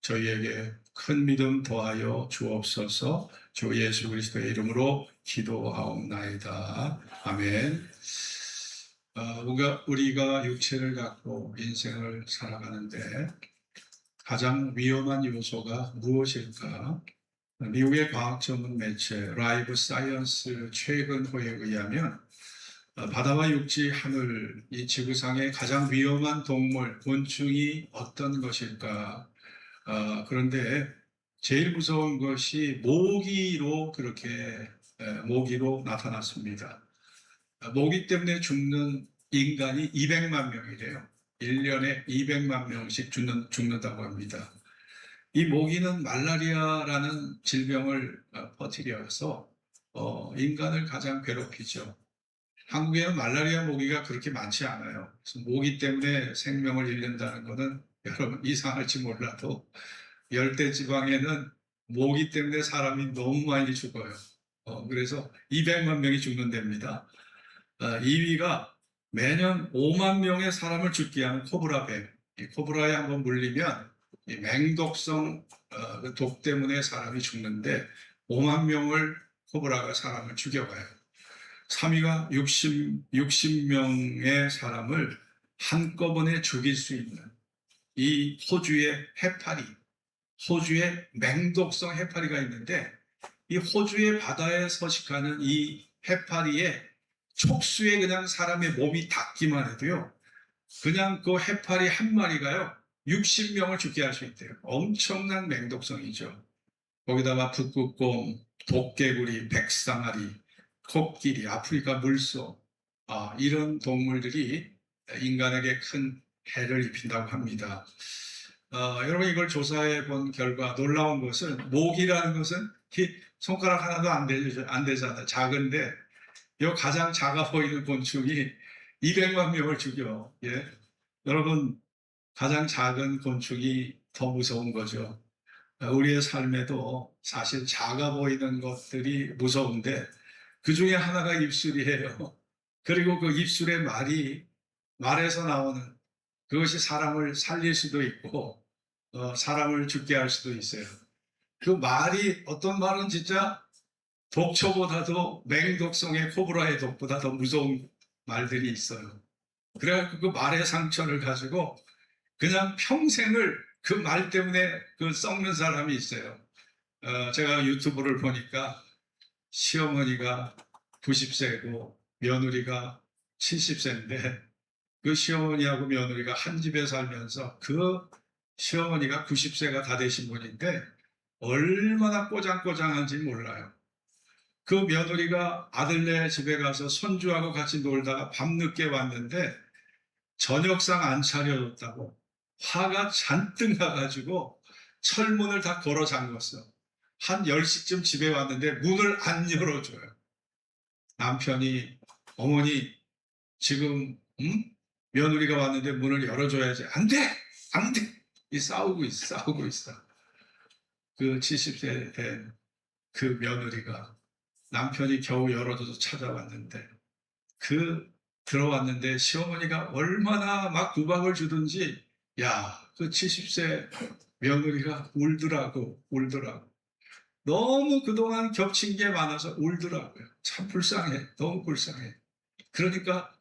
저희에게 큰 믿음 더하여 주옵소서. 주 예수 그리스도의 이름으로 기도하옵나이다. 아멘. 우리가 육체를 갖고 인생을 살아가는데 가장 위험한 요소가 무엇일까? 미국의 과학 전문 매체 라이브 사이언스 최근 호에 의하면 바다와 육지, 하늘, 이 지구상의 가장 위험한 동물, 곤충이 어떤 것일까? 그런데 제일 무서운 것이 모기로 모기로 나타났습니다. 모기 때문에 죽는 인간이 200만 명이래요. 1년에 200만 명씩 죽는다고 합니다. 이 모기는 말라리아라는 질병을 퍼뜨려서 인간을 가장 괴롭히죠. 한국에는 말라리아 모기가 그렇게 많지 않아요. 그래서 모기 때문에 생명을 잃는다는 것은 여러분 이상할지 몰라도 열대 지방에는 모기 때문에 사람이 너무 많이 죽어요. 그래서 200만 명이 죽는답니다. 2위가 매년 5만 명의 사람을 죽게 하는 코브라뱀. 이 코브라에 한번 물리면 이 맹독성 그 독 때문에 사람이 죽는데 5만 명을 코브라가 사람을 죽여가요. 3위가 60명의 사람을 한꺼번에 죽일 수 있는 이 호주의 해파리, 호주의 맹독성 해파리가 있는데 이 호주의 바다에 서식하는 이 해파리의 촉수에 그냥 사람의 몸이 닿기만 해도요, 그냥 그 해파리 한 마리가요 60명을 죽게 할 수 있대요. 엄청난 맹독성이죠. 거기다가 북극곰, 도깨구리, 백상아리, 코끼리, 아프리카 물소, 이런 동물들이 인간에게 큰 해를 입힌다고 합니다. 여러분 이걸 조사해 본 결과 놀라운 것은 모기라는 것은 손가락 하나도 안 되잖아요. 작은데 이 가장 작아 보이는 곤충이 200만 명을 죽여. 예? 여러분 가장 작은 곤충이 더 무서운 거죠. 우리의 삶에도 사실 작아 보이는 것들이 무서운데 그 중에 하나가 입술이에요. 그리고 그 입술의 말에서 나오는 그것이 사람을 살릴 수도 있고 사람을 죽게 할 수도 있어요. 그 말이 어떤 말은 진짜 독초보다도 맹독성의 코브라의 독보다 더 무서운 말들이 있어요. 그래갖고 그 말의 상처를 가지고 그냥 평생을 그 말 때문에 썩는 사람이 있어요. 제가 유튜브를 보니까 시어머니가 90세고 며느리가 70세인데 그 시어머니하고 며느리가 한 집에 살면서 그 시어머니가 90세가 다 되신 분인데 얼마나 꼬장꼬장한지 몰라요. 그 며느리가 아들네 집에 가서 손주하고 같이 놀다가 밤늦게 왔는데 저녁상 안 차려줬다고 화가 잔뜩 나가지고 철문을 다 걸어 잠궜어. 한 10시쯤 집에 왔는데 문을 안 열어줘요. 남편이 어머니 지금 며느리가 왔는데 문을 열어줘야지. 안 돼! 안 돼! 싸우고 있어. 그 70세 된 그 며느리가 남편이 겨우 열어줘서 찾아왔는데 들어왔는데 시어머니가 얼마나 막 구박을 주든지 그 70세 며느리가 울더라고. 너무 그동안 겹친 게 많아서 울더라고요. 참 불쌍해. 너무 불쌍해. 그러니까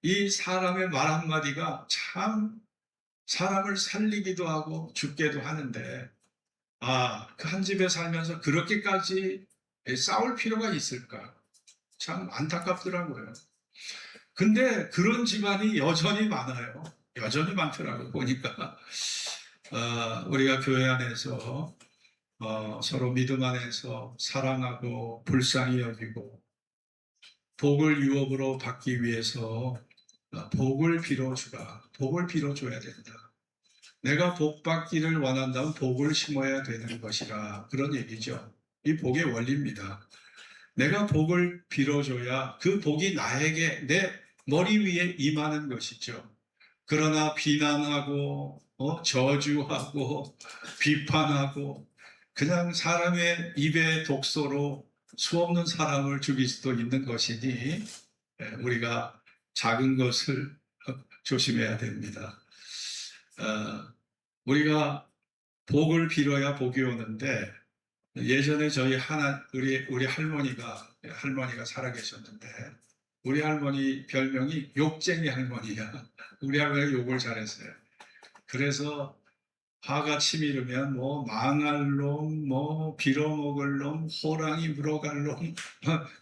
이 사람의 말 한마디가 참 사람을 살리기도 하고 죽게도 하는데 그 한 집에 살면서 그렇게까지 싸울 필요가 있을까? 참 안타깝더라고요. 근데 그런 집안이 여전히 많아요. 여전히 많더라고요. 보니까 우리가 교회 안에서 서로 믿음 안에서 사랑하고 불쌍히 여기고 복을 유업으로 받기 위해서 복을 빌어주라. 복을 빌어줘야 된다. 내가 복 받기를 원한다면 복을 심어야 되는 것이라 그런 얘기죠. 이 복의 원리입니다. 내가 복을 빌어줘야 그 복이 나에게 내 머리 위에 임하는 것이죠. 그러나 비난하고 저주하고 비판하고 그냥 사람의 입의 독소로 수없는 사람을 죽일 수도 있는 것이니 우리가 작은 것을 조심해야 됩니다. 우리가 복을 빌어야 복이 오는데 예전에 저희 우리 할머니가 살아계셨는데 우리 할머니 별명이 욕쟁이 할머니야. 우리 할머니가 욕을 잘했어요. 그래서 화가 치밀으면 뭐 망할 놈, 뭐 빌어먹을 놈, 호랑이 물어갈 놈,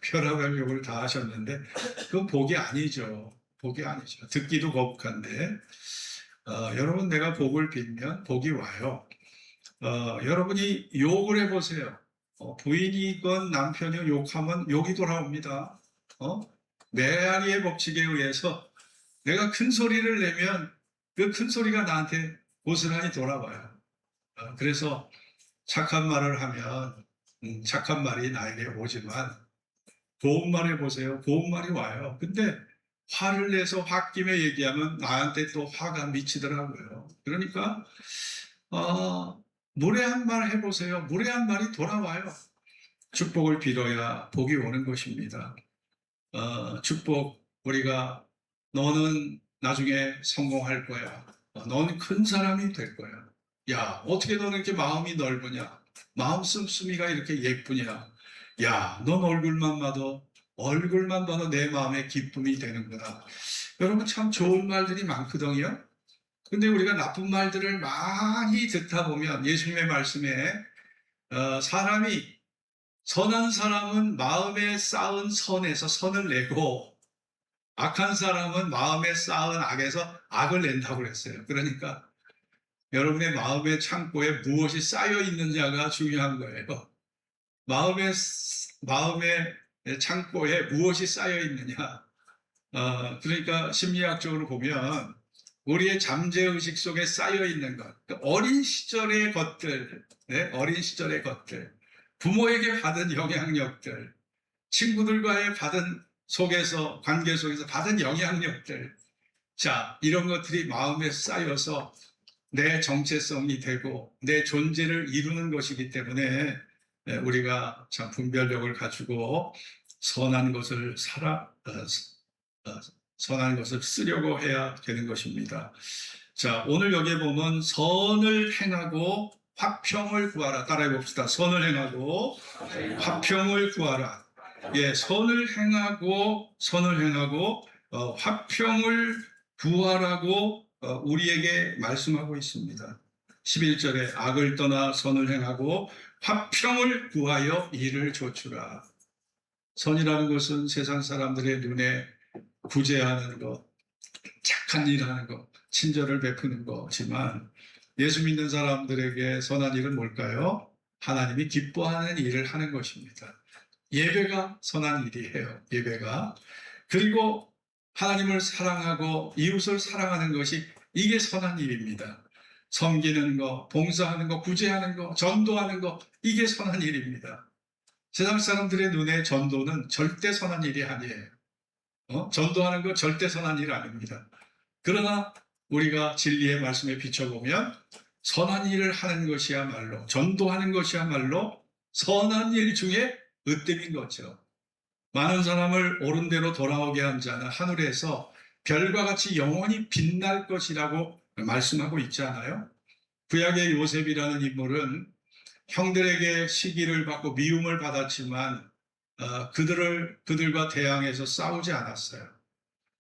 별의별 욕을 다 하셨는데 그건 복이 아니죠. 복이 아니죠. 듣기도 거북한데 여러분 내가 복을 빌면 복이 와요. 여러분이 욕을 해보세요. 부인이건 남편이 욕하면 욕이 돌아옵니다. 메아리의 법칙에 의해서 내가 큰 소리를 내면 그 큰 소리가 나한테 고스란히 돌아와요. 그래서 착한 말을 하면 착한 말이 나에게 오지만 고운 말 해보세요. 고운 말이 와요. 근데 화를 내서 홧김에 얘기하면 나한테 또 화가 미치더라고요. 그러니까 무례한 말 해보세요. 무례한 말이 돌아와요. 축복을 빌어야 복이 오는 것입니다. 축복 우리가 너는 나중에 성공할 거야. 너는 큰 사람이 될 거야. 야, 어떻게 너는 이렇게 마음이 넓으냐? 마음 씀씀이가 이렇게 예쁘냐? 야, 넌 얼굴만 봐도 내 마음에 기쁨이 되는구나. 여러분 참 좋은 말들이 많거든요. 근데 우리가 나쁜 말들을 많이 듣다 보면 예수님의 말씀에 선한 사람은 마음에 쌓은 선에서 선을 내고 악한 사람은 마음에 쌓은 악에서 악을 낸다고 그랬어요. 그러니까 여러분의 마음의 창고에 무엇이 쌓여 있느냐가 중요한 거예요. 마음의 창고에 무엇이 쌓여 있느냐. 그러니까 심리학적으로 보면 우리의 잠재의식 속에 쌓여 있는 것, 어린 시절의 것들, 어린 시절의 것들, 부모에게 받은 영향력들, 친구들과의 관계 속에서 받은 영향력들, 자, 이런 것들이 마음에 쌓여서 내 정체성이 되고 내 존재를 이루는 것이기 때문에 우리가 참 분별력을 가지고 선한 것을 쓰려고 해야 되는 것입니다. 자, 오늘 여기에 보면 선을 행하고 화평을 구하라. 따라해 봅시다. 선을 행하고 화평을 구하라. 예, 선을 행하고 화평을 구하라고 우리에게 말씀하고 있습니다. 11절에 악을 떠나 선을 행하고 화평을 구하여 이를 좇으라. 선이라는 것은 세상 사람들의 눈에 구제하는 것, 착한 일 하는 것, 친절을 베푸는 거지만 예수 믿는 사람들에게 선한 일은 뭘까요? 하나님이 기뻐하는 일을 하는 것입니다. 예배가 선한 일이에요. 예배가. 그리고 하나님을 사랑하고 이웃을 사랑하는 것이 이게 선한 일입니다. 섬기는 거, 봉사하는 거, 구제하는 거, 전도하는 거, 이게 선한 일입니다. 세상 사람들의 눈에 전도는 절대 선한 일이 아니에요. 전도하는 거 절대 선한 일 아닙니다. 그러나 우리가 진리의 말씀에 비춰보면 선한 일을 하는 것이야말로, 전도하는 것이야말로 선한 일 중에 으뜸인 거죠. 많은 사람을 옳은 대로 돌아오게 한 자는 하늘에서 별과 같이 영원히 빛날 것이라고 말씀하고 있지 않아요? 구약의 요셉이라는 인물은 형들에게 시기를 받고 미움을 받았지만 그들과 대항해서 싸우지 않았어요.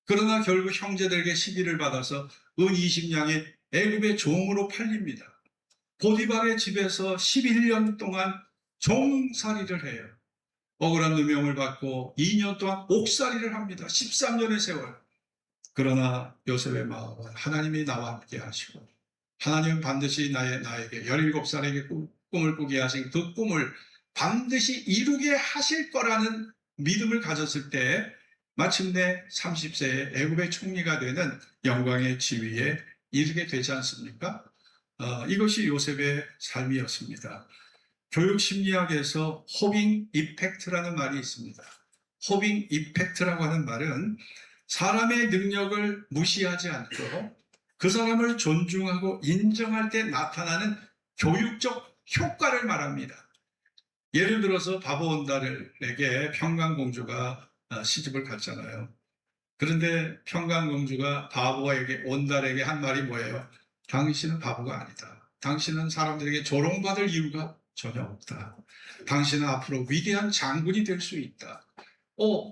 그러나 결국 형제들에게 시기를 받아서 은 20냥의 애굽의 종으로 팔립니다. 보디발의 집에서 11년 동안 종살이를 해요. 억울한 누명을 받고 2년 동안 옥살이를 합니다. 13년의 세월. 그러나 요셉의 마음은 하나님이 나와 함께 하시고 하나님은 반드시 나에게 17살에게 꿈을 꾸게 하신 그 꿈을 반드시 이루게 하실 거라는 믿음을 가졌을 때 마침내 30세에 애굽의 총리가 되는 영광의 지위에 이르게 되지 않습니까? 이것이 요셉의 삶이었습니다. 교육심리학에서 호빙 이펙트라는 말이 있습니다. 호빙 이펙트라고 하는 말은 사람의 능력을 무시하지 않고 그 사람을 존중하고 인정할 때 나타나는 교육적 효과를 말합니다. 예를 들어서 바보온달에게 평강공주가 시집을 갔잖아요. 그런데 평강공주가 온달에게 한 말이 뭐예요? 당신은 바보가 아니다. 당신은 사람들에게 조롱받을 이유가 전혀 없다. 당신은 앞으로 위대한 장군이 될 수 있다.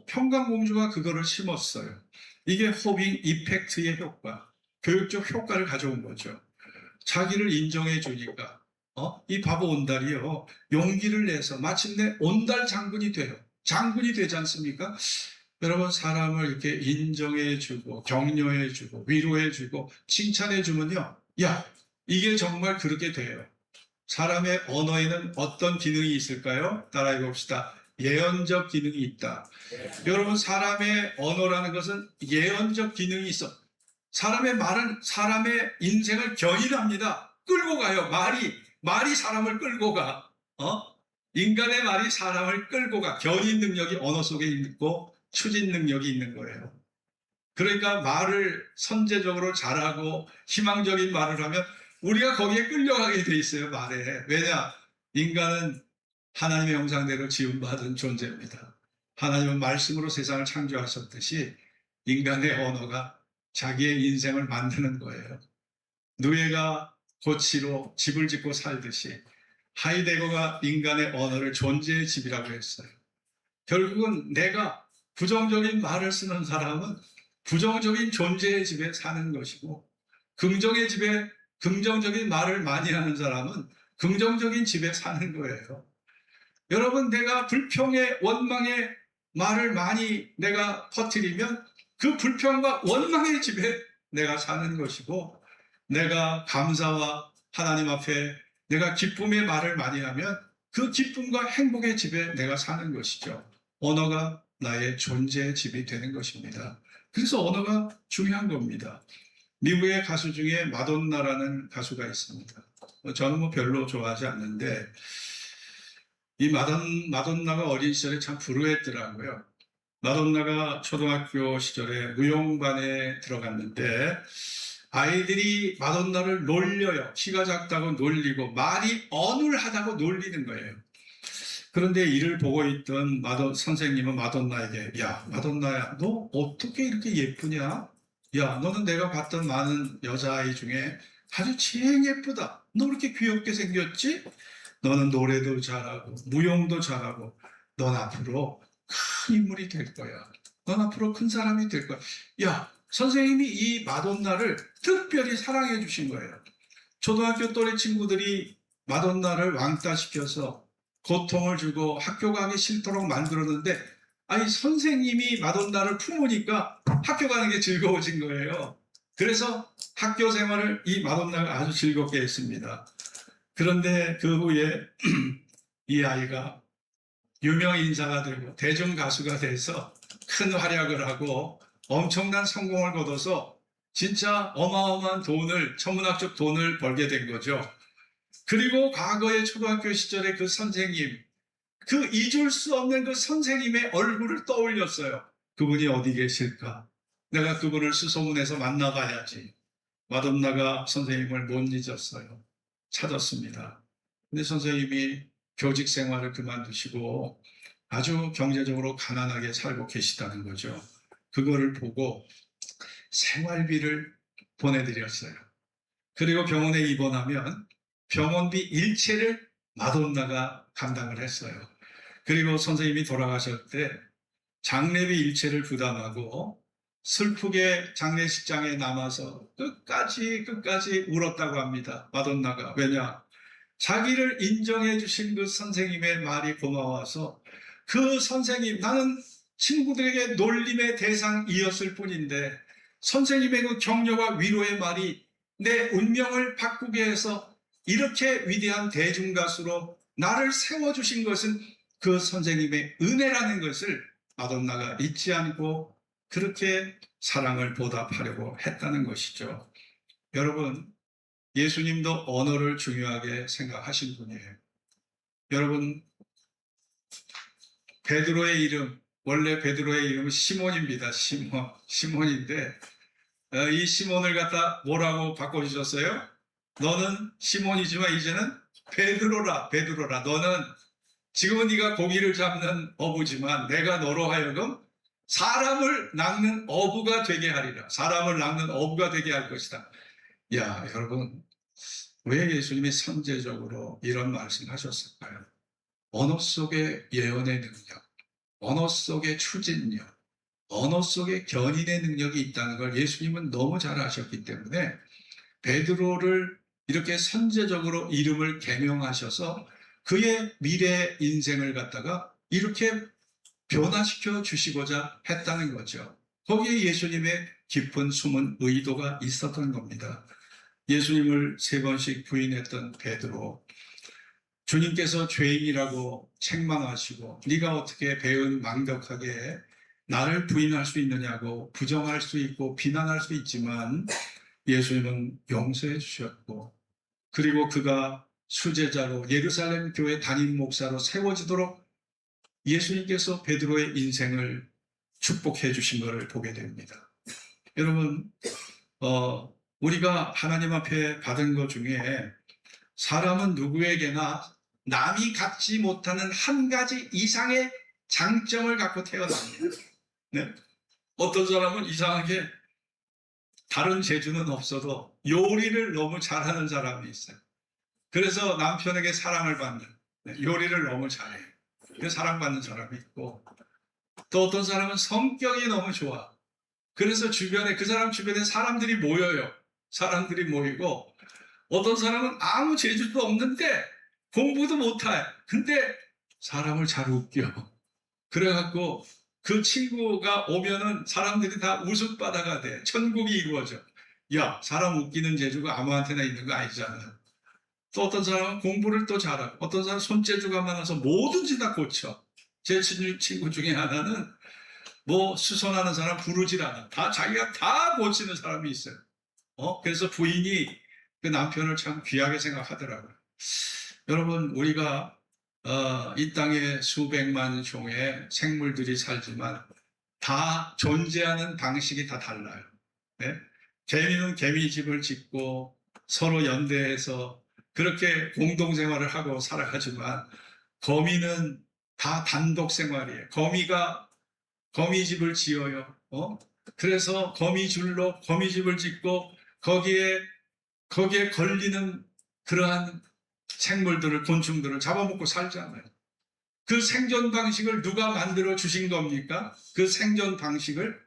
평강공주가 그거를 심었어요. 이게 호빙 이펙트의 효과, 교육적 효과를 가져온 거죠. 자기를 인정해 주니까 이 바보 온달이요, 용기를 내서 마침내 온달 장군이 돼요. 장군이 되지 않습니까? 여러분, 사람을 이렇게 인정해 주고 격려해 주고 위로해 주고 칭찬해 주면요, 야, 이게 정말 그렇게 돼요. 사람의 언어에는 어떤 기능이 있을까요? 따라해 봅시다. 예언적 기능이 있다. 여러분, 사람의 언어라는 것은 예언적 기능이 있어. 사람의 말은 사람의 인생을 견인합니다. 끌고 가요. 말이 사람을 끌고 가. 인간의 말이 사람을 끌고 가. 견인 능력이 언어 속에 있고 추진 능력이 있는 거예요. 그러니까 말을 선제적으로 잘하고 희망적인 말을 하면 우리가 거기에 끌려가게 돼 있어요, 말에. 왜냐? 인간은 하나님의 형상대로 지음받은 존재입니다. 하나님은 말씀으로 세상을 창조하셨듯이 인간의 언어가 자기의 인생을 만드는 거예요. 누에가 고치로 집을 짓고 살듯이 하이데거가 인간의 언어를 존재의 집이라고 했어요. 결국은 내가 부정적인 말을 쓰는 사람은 부정적인 존재의 집에 사는 것이고, 긍정적인 말을 많이 하는 사람은 긍정적인 집에 사는 거예요. 여러분, 내가 불평의 원망의 말을 많이 내가 퍼뜨리면 그 불평과 원망의 집에 내가 사는 것이고, 내가 감사와 하나님 앞에 내가 기쁨의 말을 많이 하면 그 기쁨과 행복의 집에 내가 사는 것이죠. 언어가 나의 존재의 집이 되는 것입니다. 그래서 언어가 중요한 겁니다. 미국의 가수 중에 마돈나라는 가수가 있습니다. 저는 별로 좋아하지 않는데 이 마돈나가 어린 시절에 참 불우했더라고요. 마돈나가 초등학교 시절에 무용반에 들어갔는데 아이들이 마돈나를 놀려요. 키가 작다고 놀리고 말이 어눌하다고 놀리는 거예요. 그런데 이를 보고 있던 선생님은 마돈나에게, 야, 마돈나야, 너 어떻게 이렇게 예쁘냐? 야, 너는 내가 봤던 많은 여자아이 중에 아주 제일 예쁘다. 너 그렇게 귀엽게 생겼지? 너는 노래도 잘하고 무용도 잘하고 넌 앞으로 큰 인물이 될 거야. 넌 앞으로 큰 사람이 될 거야. 야, 선생님이 이 마돈나를 특별히 사랑해 주신 거예요. 초등학교 또래 친구들이 마돈나를 왕따시켜서 고통을 주고 학교 가기 싫도록 만들었는데, 아니, 선생님이 마돈나를 품으니까 학교 가는 게 즐거워진 거예요. 그래서 학교 생활을 이 마돈나가 아주 즐겁게 했습니다. 그런데 그 후에 이 아이가 유명 인사가 되고 대중 가수가 돼서 큰 활약을 하고 엄청난 성공을 거둬서 진짜 어마어마한 천문학적 돈을 벌게 된 거죠. 그리고 과거의 초등학교 시절의 그 선생님, 그 잊을 수 없는 그 선생님의 얼굴을 떠올렸어요. 그분이 어디 계실까? 내가 그분을 수소문해서 만나봐야지. 마돈나가 선생님을 못 잊었어요. 찾았습니다. 근데 선생님이 교직 생활을 그만두시고 아주 경제적으로 가난하게 살고 계시다는 거죠. 그거를 보고 생활비를 보내드렸어요. 그리고 병원에 입원하면 병원비 일체를 마돈나가 감당을 했어요. 그리고 선생님이 돌아가실 때 장례비 일체를 부담하고 슬프게 장례식장에 남아서 끝까지 울었다고 합니다. 마돈나가. 왜냐? 자기를 인정해 주신 그 선생님의 말이 고마워서 그 선생님, 나는 친구들에게 놀림의 대상이었을 뿐인데 선생님의 그 격려와 위로의 말이 내 운명을 바꾸게 해서 이렇게 위대한 대중가수로 나를 세워주신 것은 그 선생님의 은혜라는 것을 마돈나가 잊지 않고 그렇게 사랑을 보답하려고 했다는 것이죠. 여러분, 예수님도 언어를 중요하게 생각하신 분이에요. 여러분, 베드로의 이름, 원래 베드로의 이름은 시몬입니다. 시몬인데 이 시몬을 갖다 뭐라고 바꿔주셨어요? 너는 시몬이지만 이제는 베드로라. 너는 지금은 네가 고기를 잡는 어부지만 내가 너로 하여금 사람을 낚는 어부가 되게 하리라. 사람을 낚는 어부가 되게 할 것이다. 야, 여러분, 왜 예수님이 선제적으로 이런 말씀하셨을까요? 언어 속의 예언의 능력, 언어 속의 추진력, 언어 속의 견인의 능력이 있다는 걸 예수님은 너무 잘 아셨기 때문에 베드로를 이렇게 선제적으로 이름을 개명하셔서 그의 미래 인생을 갖다가 이렇게 변화시켜 주시고자 했다는 거죠. 거기에 예수님의 깊은 숨은 의도가 있었던 겁니다. 예수님을 3번씩 부인했던 베드로, 주님께서 죄인이라고 책망하시고 네가 어떻게 배은 망덕하게 나를 부인할 수 있느냐고 부정할 수 있고 비난할 수 있지만 예수님은 용서해 주셨고, 그리고 그가 수제자로 예루살렘 교회 담임 목사로 세워지도록 예수님께서 베드로의 인생을 축복해 주신 것을 보게 됩니다. 여러분, 우리가 하나님 앞에 받은 것 중에 사람은 누구에게나 남이 갖지 못하는 한 가지 이상의 장점을 갖고 태어납니다. 네? 어떤 사람은 이상하게 다른 재주는 없어도 요리를 너무 잘하는 사람이 있어요. 그래서 남편에게 사랑을 받는, 요리를 너무 잘해요. 그래서 사랑받는 사람이 있고, 또 어떤 사람은 성격이 너무 좋아. 그래서 그 사람 주변에 사람들이 모여요. 사람들이 모이고, 어떤 사람은 아무 재주도 없는데 공부도 못해. 근데 사람을 잘 웃겨. 그래갖고 그 친구가 오면은 사람들이 다 웃음바다가 돼. 천국이 이루어져. 야, 사람 웃기는 재주가 아무한테나 있는 거 아니잖아. 또 어떤 사람은 공부를 또 잘하고, 어떤 사람은 손재주가 많아서 뭐든지 다 고쳐. 제 친구 중에 하나는 뭐 수선하는 사람 부르질 않아. 자기가 다 고치는 사람이 있어요. 그래서 부인이 그 남편을 참 귀하게 생각하더라고요. 여러분, 우리가 이 땅에 수백만 종의 생물들이 살지만 다 존재하는 방식이 다 달라요. 네? 개미는 개미집을 짓고 서로 연대해서 그렇게 공동생활을 하고 살아가지만 거미는 다 단독 생활이에요. 거미가 거미집을 지어요. 그래서 거미줄로 거미집을 짓고 거기에 걸리는 그러한 생물들을, 곤충들을 잡아먹고 살잖아요. 그 생존 방식을 누가 만들어 주신 겁니까? 그 생존 방식을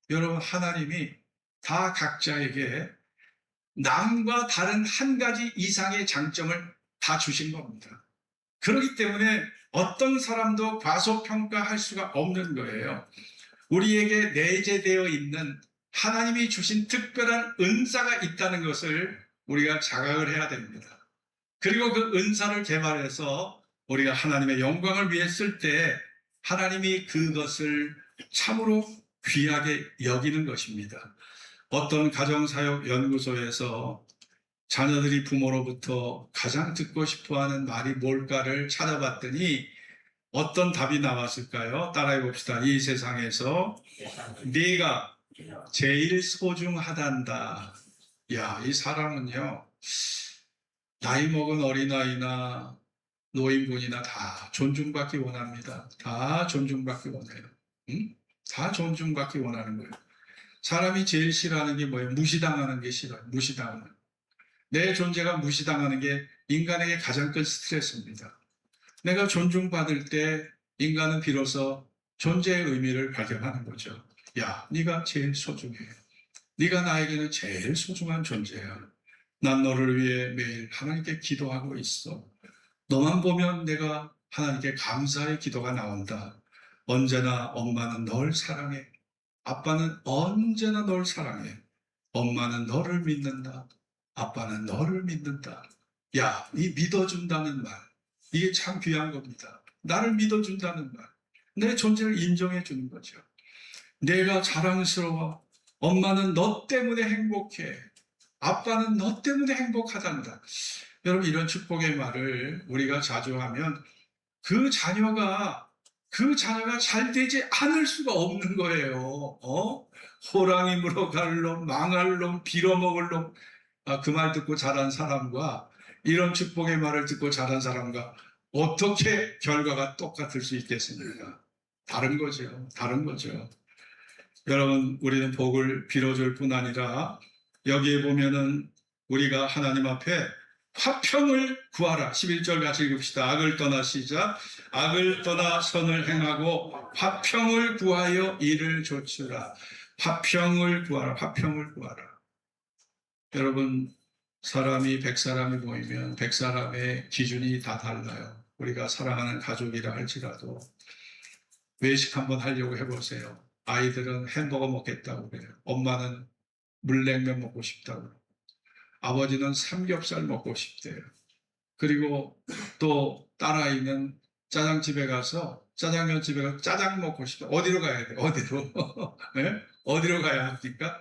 여러분, 하나님이 다 각자에게 남과 다른 한 가지 이상의 장점을 다 주신 겁니다. 그렇기 때문에 어떤 사람도 과소평가할 수가 없는 거예요. 우리에게 내재되어 있는 하나님이 주신 특별한 은사가 있다는 것을 우리가 자각을 해야 됩니다. 그리고 그 은사를 개발해서 우리가 하나님의 영광을 위해 쓸 때 하나님이 그것을 참으로 귀하게 여기는 것입니다. 어떤 가정사역연구소에서 자녀들이 부모로부터 가장 듣고 싶어하는 말이 뭘까를 찾아봤더니 어떤 답이 나왔을까요? 따라해 봅시다. 이 세상에서 네가 제일 소중하단다. 야, 이 사람은요, 나이 먹은 어린아이나 노인분이나 다 존중받기 원합니다. 다 존중받기 원해요. 응? 다 존중받기 원하는 거예요. 사람이 제일 싫어하는 게 뭐예요? 무시당하는 게 싫어요. 무시당하는. 내 존재가 무시당하는 게 인간에게 가장 큰 스트레스입니다. 내가 존중받을 때 인간은 비로소 존재의 의미를 발견하는 거죠. 야, 네가 제일 소중해. 네가 나에게는 제일 소중한 존재야. 난 너를 위해 매일 하나님께 기도하고 있어. 너만 보면 내가 하나님께 감사의 기도가 나온다. 언제나 엄마는 널 사랑해. 아빠는 언제나 널 사랑해. 엄마는 너를 믿는다. 아빠는 너를 믿는다. 야, 이 믿어준다는 말. 이게 참 귀한 겁니다. 나를 믿어준다는 말. 내 존재를 인정해 주는 거죠. 내가 자랑스러워. 엄마는 너 때문에 행복해. 아빠는 너 때문에 행복하단다. 여러분, 이런 축복의 말을 우리가 자주 하면 그 자녀가 잘 되지 않을 수가 없는 거예요. 호랑이 물어갈 놈, 망할 놈, 빌어먹을 놈. 그 말 듣고 자란 사람과 이런 축복의 말을 듣고 자란 사람과 어떻게 결과가 똑같을 수 있겠습니까? 다른 거죠. 다른 거죠. 여러분, 우리는 복을 빌어줄 뿐 아니라 여기에 보면은 우리가 하나님 앞에 화평을 구하라. 11절 같이 읽읍시다. 악을 떠나 시작. 악을 떠나 선을 행하고 화평을 구하여 이를 조치라. 화평을 구하라. 화평을 구하라. 여러분, 사람이 100사람이 모이면 100사람의 기준이 다 달라요. 우리가 사랑하는 가족이라 할지라도 외식 한번 하려고 해보세요. 아이들은 햄버거 먹겠다고 그래요. 엄마는 물냉면 먹고 싶다고 그래요. 아버지는 삼겹살 먹고 싶대요. 그리고 또 딸아이는 짜장집에 가서 짜장면집에 가서 짜장 먹고 싶다. 어디로 가야 돼요? 어디로? 네? 어디로 가야 합니까?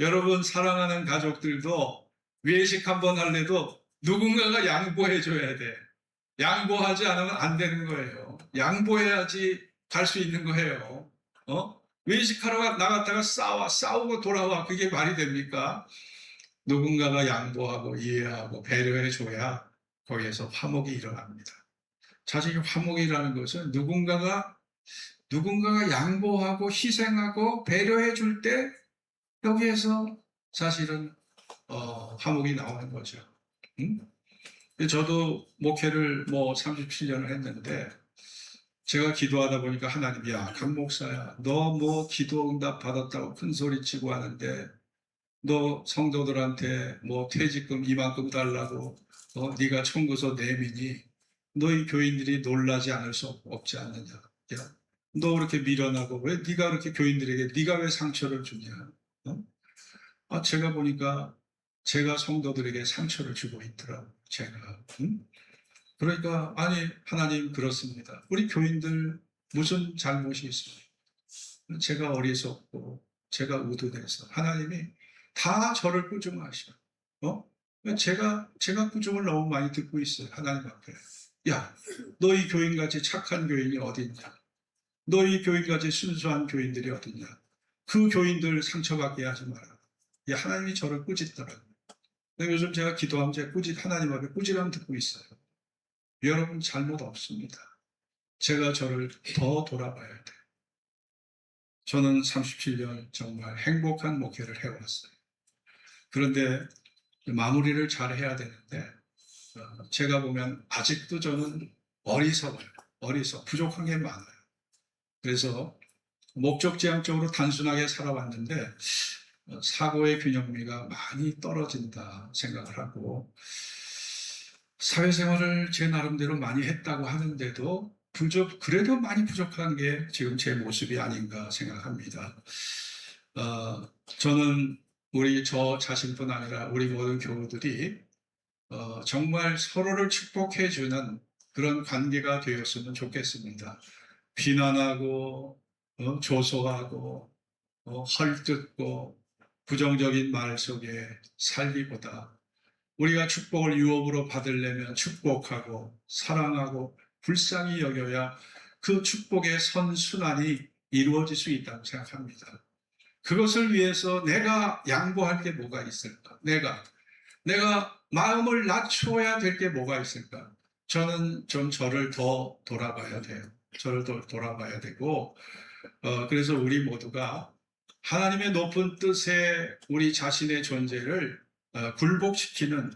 여러분, 사랑하는 가족들도 외식 한번 할래도 누군가가 양보해 줘야 돼. 양보하지 않으면 안 되는 거예요. 양보해야지 갈 수 있는 거예요. 외식하러 나갔다가 싸우고 돌아와. 그게 말이 됩니까? 누군가가 양보하고 이해하고 배려해 줘야 거기에서 화목이 일어납니다. 사실 화목이라는 것은 누군가가 양보하고 희생하고 배려해 줄 때 여기에서 사실은 화목이 나오는 거죠. 저도 목회를 37년을 했는데 제가 기도하다 보니까 하나님이 강 목사야, 너 기도 응답 받았다고 큰 소리 치고 하는데 너 성도들한테 퇴직금 이만큼 달라고 네가 청구서 내미니 너희 교인들이 놀라지 않을 수 없지 않느냐. 야, 너 그렇게 미련하고 왜 네가 그렇게 교인들에게 네가 왜 상처를 주냐. 제가 보니까 제가 성도들에게 상처를 주고 있더라고요. 제가. 그러니까 아니 하나님 그렇습니다. 우리 교인들 무슨 잘못이 있습니까? 제가 어리석고 제가 우둔해서 하나님이 다 저를 꾸중하셔. 제가 꾸중을 너무 많이 듣고 있어요. 하나님 앞에. 야, 너희 교인같이 착한 교인이 어딨냐? 너희 교인같이 순수한 교인들이 어딨냐? 그 교인들 상처받게 하지 마라. 하나님이 저를 꾸짖더라고요. 요즘 제가 기도하면 제가 하나님 앞에 꾸지람 듣고 있어요. 여러분 잘못 없습니다. 제가 저를 더 돌아봐야 돼요. 저는 37년 정말 행복한 목회를 해왔어요. 그런데 마무리를 잘 해야 되는데 제가 보면 아직도 저는 어리석어요. 부족한 게 많아요. 그래서 목적지향적으로 단순하게 살아왔는데 사고의 균형미가 많이 떨어진다 생각을 하고 사회생활을 제 나름대로 많이 했다고 하는데도 그래도 많이 부족한 게 지금 제 모습이 아닌가 생각합니다. 저는 저 자신뿐 아니라 우리 모든 교우들이 정말 서로를 축복해주는 그런 관계가 되었으면 좋겠습니다. 비난하고 조소하고 헐뜯고 부정적인 말 속에 살기보다 우리가 축복을 유업으로 받으려면 축복하고 사랑하고 불쌍히 여겨야 그 축복의 선순환이 이루어질 수 있다고 생각합니다. 그것을 위해서 내가 양보할 게 뭐가 있을까? 내가 마음을 낮추어야 될 게 뭐가 있을까? 저는 좀 저를 더 돌아봐야 돼요. 저를 더 돌아봐야 되고 그래서 우리 모두가 하나님의 높은 뜻에 우리 자신의 존재를 굴복시키는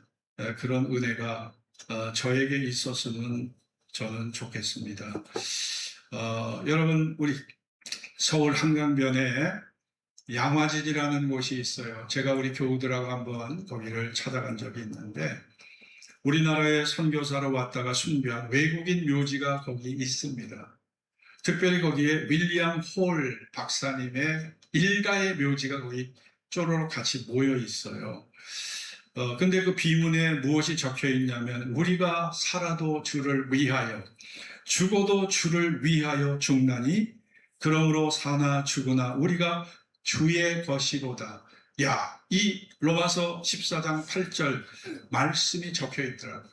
그런 은혜가 저에게 있었으면 저는 좋겠습니다. 여러분 우리 서울 한강변에 양화진이라는 곳이 있어요. 제가 우리 교우들하고 한번 거기를 찾아간 적이 있는데 우리나라에 선교사로 왔다가 순교한 외국인 묘지가 거기 있습니다. 특별히 거기에 윌리엄 홀 박사님의 일가의 묘지가 거기 쪼로록 같이 모여 있어요. 근데 그 비문에 무엇이 적혀 있냐면 우리가 살아도 주를 위하여 죽어도 주를 위하여 죽나니 그러므로 사나 죽으나 우리가 주의 것이로다. 이 로마서 14장 8절 말씀이 적혀 있더라고요.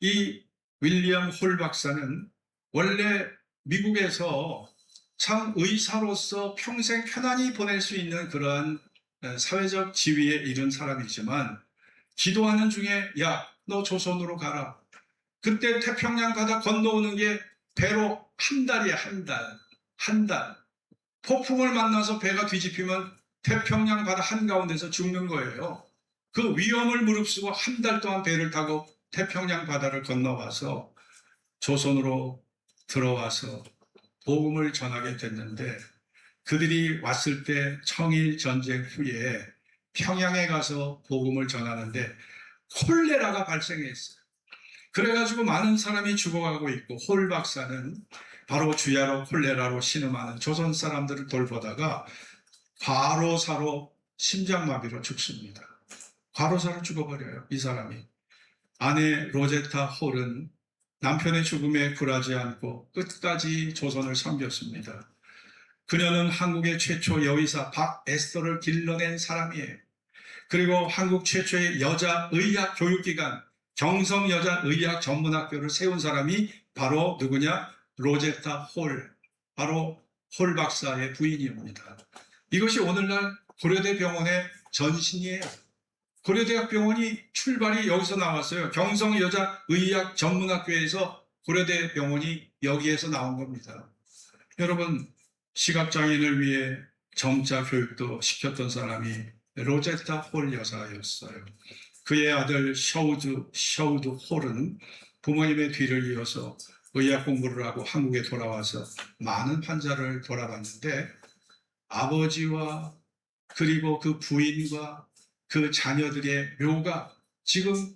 이 윌리엄 홀 박사는 원래 미국에서 참 의사로서 평생 편안히 보낼 수 있는 그러한 사회적 지위에 이른 사람이지만 기도하는 중에 너 조선으로 가라. 그때 태평양 바다 건너오는 게 배로 한 달이야. 한 달. 폭풍을 만나서 배가 뒤집히면 태평양 바다 한가운데서 죽는 거예요. 그 위험을 무릅쓰고 한 달 동안 배를 타고 태평양 바다를 건너와서 조선으로 들어와서 복음을 전하게 됐는데, 그들이 왔을 때 청일 전쟁 후에 평양에 가서 복음을 전하는데 콜레라가 발생했어요. 그래가지고 많은 사람이 죽어가고 있고, 홀 박사는 바로 주야로 콜레라로 신음하는 조선 사람들을 돌보다가 과로사로 심장마비로 죽습니다. 과로사로 죽어버려요, 이 사람이. 아내 로제타 홀은 남편의 죽음에 굴하지 않고 끝까지 조선을 섬겼습니다. 그녀는 한국의 최초 여의사 박에스더를 길러낸 사람이에요. 그리고 한국 최초의 여자 의학 교육기관 경성 여자 의학 전문학교를 세운 사람이 바로 누구냐? 로제타 홀, 바로 홀 박사의 부인입니다. 이것이 오늘날 고려대 병원의 전신이에요. 고려대학병원이 출발이 여기서 나왔어요. 경성 여자 의학 전문학교에서 고려대 병원이 여기에서 나온 겁니다. 여러분, 시각장애인을 위해 점자 교육도 시켰던 사람이 로제타 홀 여사였어요. 그의 아들 셔우드 홀은 부모님의 뒤를 이어서 의학 공부를 하고 한국에 돌아와서 많은 환자를 돌아봤는데, 아버지와 그리고 그 부인과 그 자녀들의 묘가 지금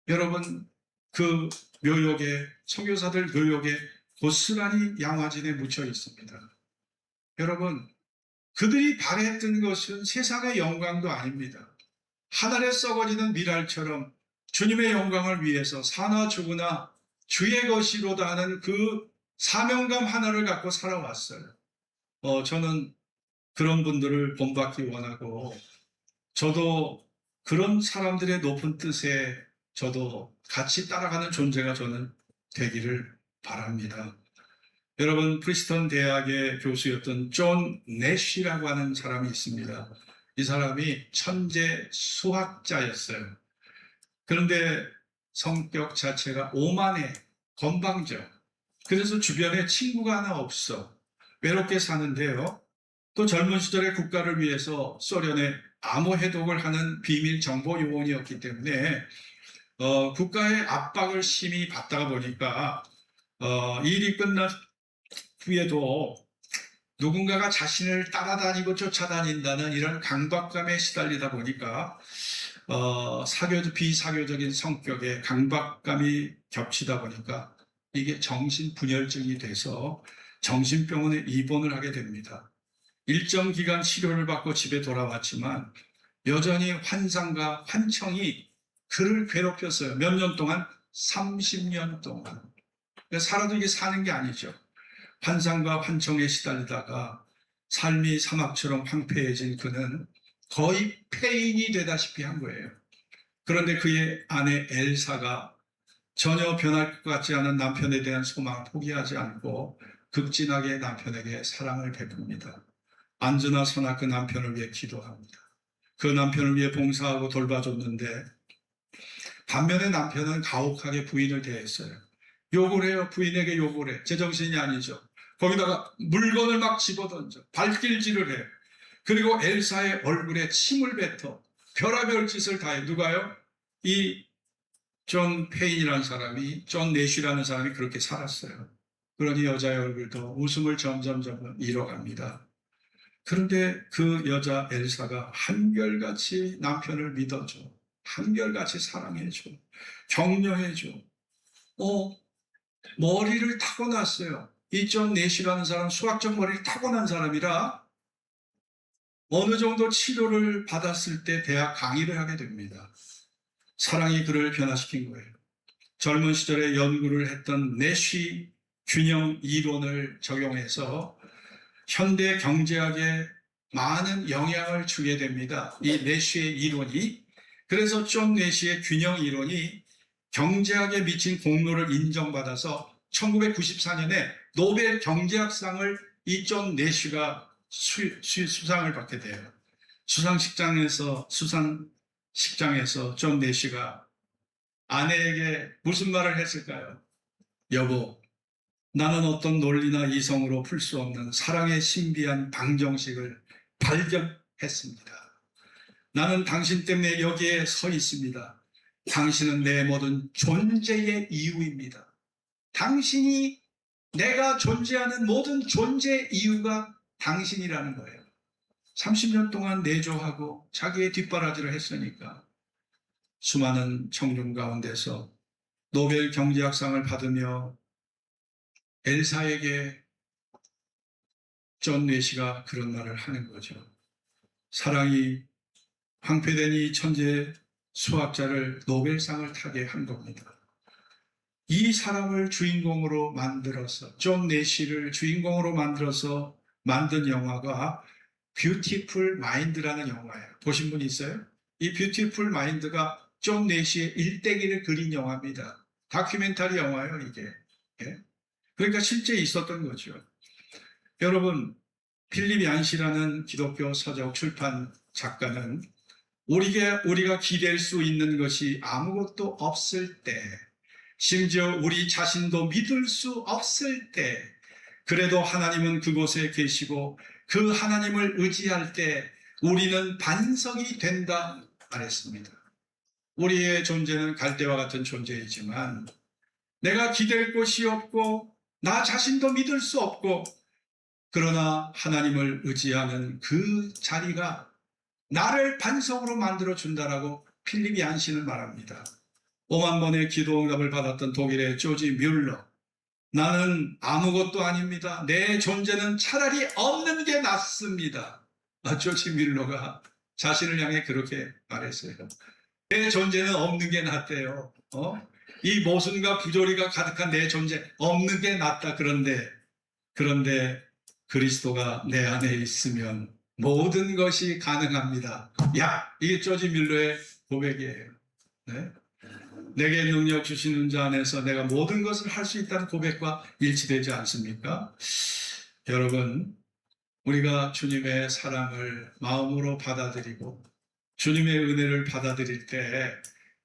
여러분 그 묘역에, 선교사들 묘역에 고스란히 양화진에 묻혀 있습니다. 여러분, 그들이 바랬던 것은 세상의 영광도 아닙니다. 하늘에 썩어지는 미랄처럼 주님의 영광을 위해서 사나 죽으나 주의 것이로다 하는 그 사명감 하나를 갖고 살아왔어요. 저는 그런 분들을 본받기 원하고, 저도 그런 사람들의 높은 뜻에 저도 같이 따라가는 존재가 저는 되기를 바랍니다. 여러분, 프리스턴 대학의 교수였던 존 내쉬라고 하는 사람이 있습니다. 이 사람이 천재 수학자였어요. 그런데 성격 자체가 오만해, 건방져. 그래서 주변에 친구가 하나 없어. 외롭게 사는데요. 또 젊은 시절에 국가를 위해서 소련에 암호 해독을 하는 비밀 정보 요원이었기 때문에 국가의 압박을 심히 받다가 보니까 일이 끝난 후에도 누군가가 자신을 따라다니고 쫓아다닌다는 이런 강박감에 시달리다 보니까 비사교적인 성격에 강박감이 겹치다 보니까 이게 정신분열증이 돼서 정신병원에 입원을 하게 됩니다. 일정 기간 치료를 받고 집에 돌아왔지만 여전히 환상과 환청이 그를 괴롭혔어요. 몇 년 동안? 30년 동안. 살아도 이게 사는 게 아니죠. 환상과 환청에 시달리다가 삶이 사막처럼 황폐해진 그는 거의 폐인이 되다시피 한 거예요. 그런데 그의 아내 엘사가 전혀 변할 것 같지 않은 남편에 대한 소망을 포기하지 않고 극진하게 남편에게 사랑을 베풉니다. 안즈나 선아 그 남편을 위해 기도합니다. 그 남편을 위해 봉사하고 돌봐줬는데, 반면에 남편은 가혹하게 부인을 대했어요. 욕을 해요. 부인에게 욕을 해. 제정신이 아니죠. 거기다가 물건을 막 집어던져 발길질을 해. 그리고 엘사의 얼굴에 침을 뱉어 별의별 짓을 다 해. 누가요? 이 존 페인이라는 사람이, 존 내쉬라는 사람이 그렇게 살았어요. 그러니 여자의 얼굴도 웃음을 점점 잃어갑니다. 그런데 그 여자 엘사가 한결같이 남편을 믿어줘. 한결같이 사랑해줘. 격려해줘. 머리를 타고났어요. 이 존 내쉬라는 사람, 수학적 머리를 타고난 사람이라 어느 정도 치료를 받았을 때 대학 강의를 하게 됩니다. 사랑이 그를 변화시킨 거예요. 젊은 시절에 연구를 했던 내쉬 균형 이론을 적용해서 현대 경제학에 많은 영향을 주게 됩니다. 이 내쉬의 이론이. 그래서 존 내쉬의 균형 이론이 경제학에 미친 공로를 인정받아서 1994년에 노벨 경제학상을 이 존 내쉬가 수상을 받게 돼요. 수상식장에서 존 내쉬가 아내에게 무슨 말을 했을까요? 여보, 나는 어떤 논리나 이성으로 풀 수 없는 사랑의 신비한 방정식을 발견했습니다. 나는 당신 때문에 여기에 서 있습니다. 당신은 내 모든 존재의 이유입니다. 당신이 내가 존재하는 모든 존재 이유가 당신이라는 거예요. 30년 동안 내조하고 자기의 뒷바라지를 했으니까 수많은 청중 가운데서 노벨 경제학상을 받으며 엘사에게 존 뇌시가 그런 말을 하는 거죠. 사랑이 황폐된 이 천재 수학자를 노벨상을 타게 한 겁니다. 이 사람을 주인공으로 만들어서 존 뇌시를 주인공으로 만들어서 만든 영화가 뷰티풀 마인드라는 영화예요. 보신 분 있어요? 이 뷰티풀 마인드가 존 뇌시의 일대기를 그린 영화입니다. 다큐멘터리 영화예요, 이게. 예? 그러니까 실제 있었던 거죠. 여러분, 필립 얀시라는 기독교 서적 출판 작가는 우리가 기댈 수 있는 것이 아무것도 없을 때, 심지어 우리 자신도 믿을 수 없을 때, 그래도 하나님은 그곳에 계시고 그 하나님을 의지할 때 우리는 반석이 된다 말했습니다. 우리의 존재는 갈대와 같은 존재이지만 내가 기댈 곳이 없고 나 자신도 믿을 수 없고 그러나 하나님을 의지하는 그 자리가 나를 반석으로 만들어 준다라고 필립 얀시는 말합니다. 5만 번의 기도 응답을 받았던 독일의 조지 뮬러, 나는 아무것도 아닙니다. 내 존재는 차라리 없는 게 낫습니다. 조지 뮬러가 자신을 향해 그렇게 말했어요. 내 존재는 없는 게 낫대요. 이 모순과 부조리가 가득한 내 존재 없는 게 낫다. 그런데 그리스도가 내 안에 있으면 모든 것이 가능합니다. 야, 이게 조지 뮬러의 고백이에요. 네? 내게 능력 주시는 자 안에서 내가 모든 것을 할 수 있다는 고백과 일치되지 않습니까? 여러분, 우리가 주님의 사랑을 마음으로 받아들이고 주님의 은혜를 받아들일 때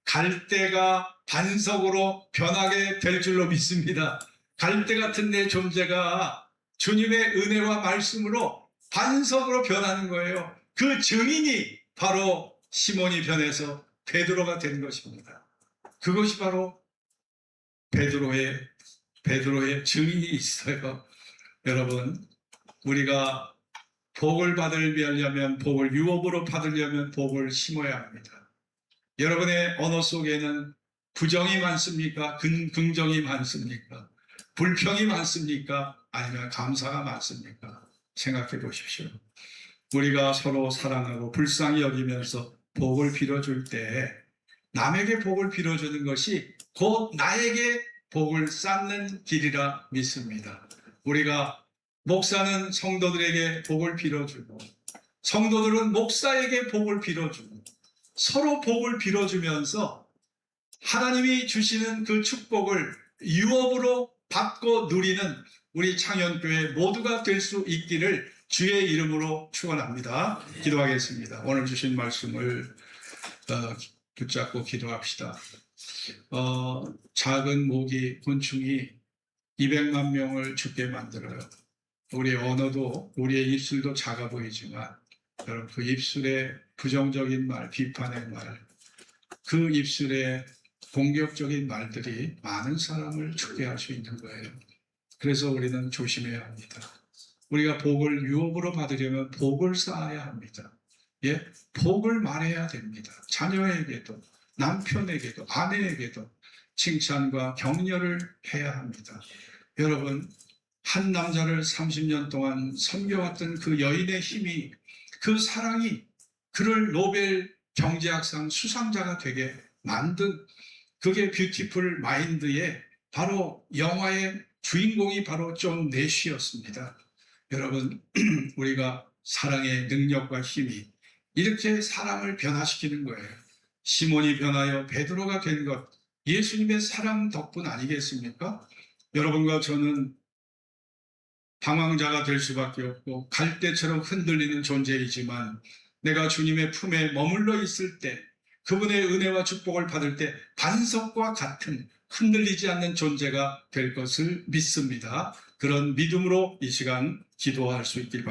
갈대가 반석으로 변하게 될 줄로 믿습니다. 갈대 같은 내 존재가 주님의 은혜와 말씀으로 반석으로 변하는 거예요. 그 증인이 바로 시몬이 변해서 베드로가 된 것입니다. 그것이 바로 베드로의 증인이 있어요. 여러분, 우리가 복을 받으려면 복을 유업으로 받으려면 복을 심어야 합니다. 여러분의 언어 속에는 부정이 많습니까? 긍정이 많습니까? 불평이 많습니까? 아니면 감사가 많습니까? 생각해 보십시오. 우리가 서로 사랑하고 불쌍히 여기면서 복을 빌어줄 때 남에게 복을 빌어주는 것이 곧 나에게 복을 쌓는 길이라 믿습니다. 우리가 목사는 성도들에게 복을 빌어주고 성도들은 목사에게 복을 빌어주고 서로 복을 빌어주면서 하나님이 주시는 그 축복을 유업으로 받고 누리는 우리 창현교회 모두가 될 수 있기를 주의 이름으로 축원합니다. 기도하겠습니다. 오늘 주신 말씀을 붙잡고 기도합시다. 작은 모기, 곤충이 200만 명을 죽게 만들어요. 우리의 언어도, 우리의 입술도 작아 보이지만 여러분, 그 입술에 부정적인 말, 비판의 말, 그 입술에 공격적인 말들이 많은 사람을 죽게 할 수 있는 거예요. 그래서 우리는 조심해야 합니다. 우리가 복을 유업으로 받으려면 복을 쌓아야 합니다. 예, 복을 말해야 됩니다. 자녀에게도, 남편에게도, 아내에게도 칭찬과 격려를 해야 합니다. 여러분, 한 남자를 30년 동안 섬겨왔던 그 여인의 힘이, 그 사랑이 그를 노벨 경제학상 수상자가 되게 만든, 그게 뷰티풀 마인드의 바로 영화의 주인공이 바로 존 뇌시였습니다. 여러분, 우리가 사랑의 능력과 힘이 이렇게 사람을 변화시키는 거예요. 시몬이 변하여 베드로가 된 것, 예수님의 사랑 덕분 아니겠습니까? 여러분과 저는 방황자가 될 수밖에 없고 갈대처럼 흔들리는 존재이지만 내가 주님의 품에 머물러 있을 때, 그분의 은혜와 축복을 받을 때 반석과 같은 흔들리지 않는 존재가 될 것을 믿습니다. 그런 믿음으로 이 시간 기도할 수 있길 바랍니다.